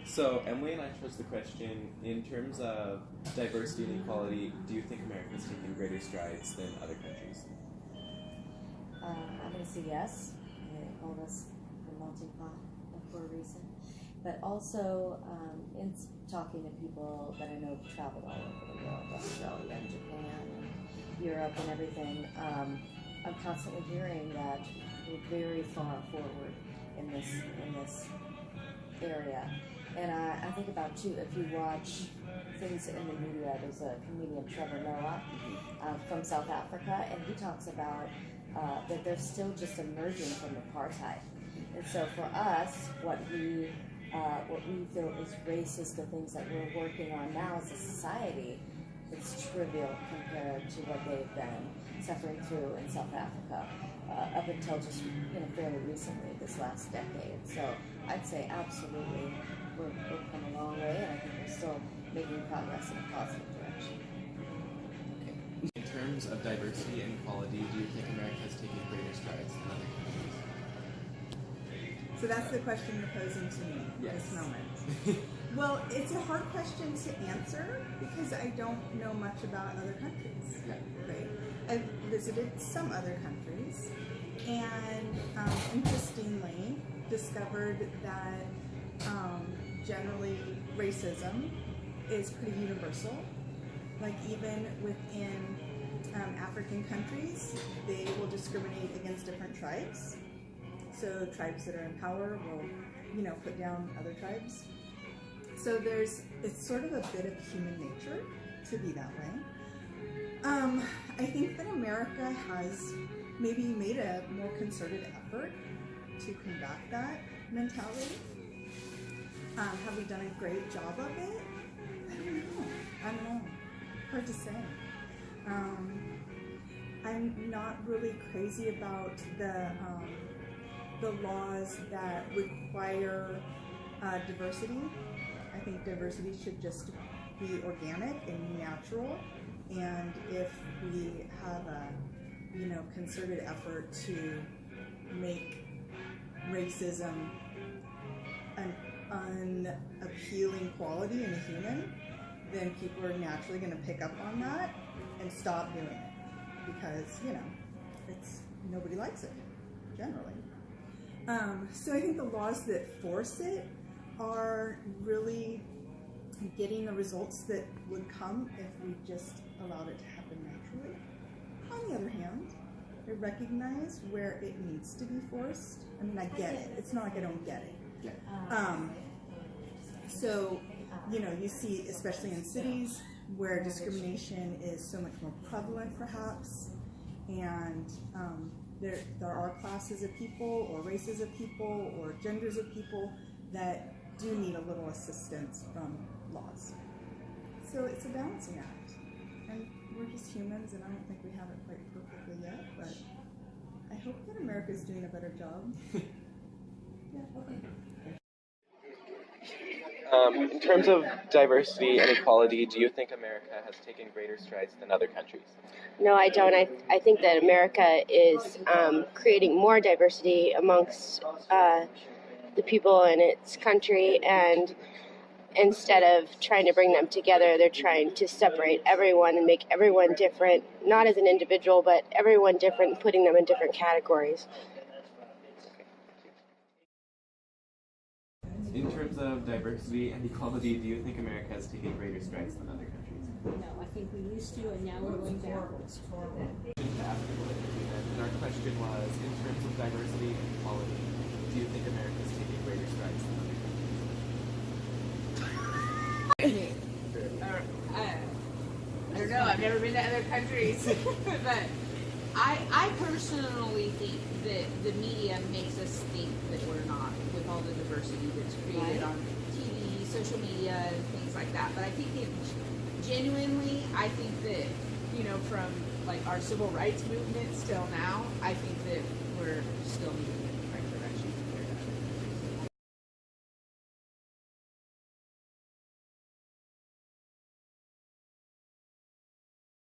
So Emily and I chose the question, in terms of diversity and equality, do you think America has taken greater strides than other countries? I'm going to say yes. They called us the melting pot for a reason. But also, in talking to people that I know have traveled all over the world, Australia and Japan and Europe and everything, I'm constantly hearing that we're very far forward in this area. And I think about, too, if you watch things in the media, there's a comedian, Trevor Noah, from South Africa, and he talks about that they're still just emerging from apartheid. And so for us, what we feel is racist, the things that we're working on now as a society, it's trivial compared to what they've been suffering through in South Africa up until just fairly recently, this last decade. So I'd say absolutely we've come a long way, and I think we're still making progress in a positive direction. Okay. In terms of diversity and equality, do you think America has taken greater strides than other countries? So that's the question you're posing to me at this moment. Well, it's a hard question to answer because I don't know much about other countries. Yeah. Right? I've visited some other countries and interestingly discovered that generally racism is pretty universal. Like even within African countries, they will discriminate against different tribes. So tribes that are in power will, put down other tribes. So it's sort of a bit of human nature to be that way. I think that America has maybe made a more concerted effort to combat that mentality. Have we done a great job of it? I don't know. Hard to say. I'm not really crazy about the laws that require diversity. I think diversity should just be organic and natural, and if we have a concerted effort to make racism an unappealing quality in a human, then people are naturally going to pick up on that and stop doing it because nobody likes it generally. So I think the laws that force it are really getting the results that would come if we just allowed it to happen naturally. On the other hand, I recognize where it needs to be forced. I mean, I get it. It's not like I don't get it. So, you see, especially in cities where discrimination is so much more prevalent, perhaps, and there are classes of people or races of people or genders of people that do need a little assistance from laws. So it's a balancing act. And we're just humans, and I don't think we have it quite perfectly yet, but I hope that America's doing a better job. Yeah, okay. In terms of diversity and equality, do you think America has taken greater strides than other countries? No, I don't. I think that America is creating more diversity amongst the people in its country, and instead of trying to bring them together, they're trying to separate everyone and make everyone different, not as an individual, but everyone different, putting them in different categories. In terms of diversity and equality, do you think America has taken greater strides than other countries? No, I think we used to, and now we're going backwards. And our question was, in terms of diversity and equality, do you think America has taken greater strides than other countries? I don't know, I've never been to other countries, but I personally think that the media makes us think that we're not, with all the diversity that's created on TV, social media, and things like that. But I think genuinely, I think that, from like our civil rights movement till now, I think that we're still moving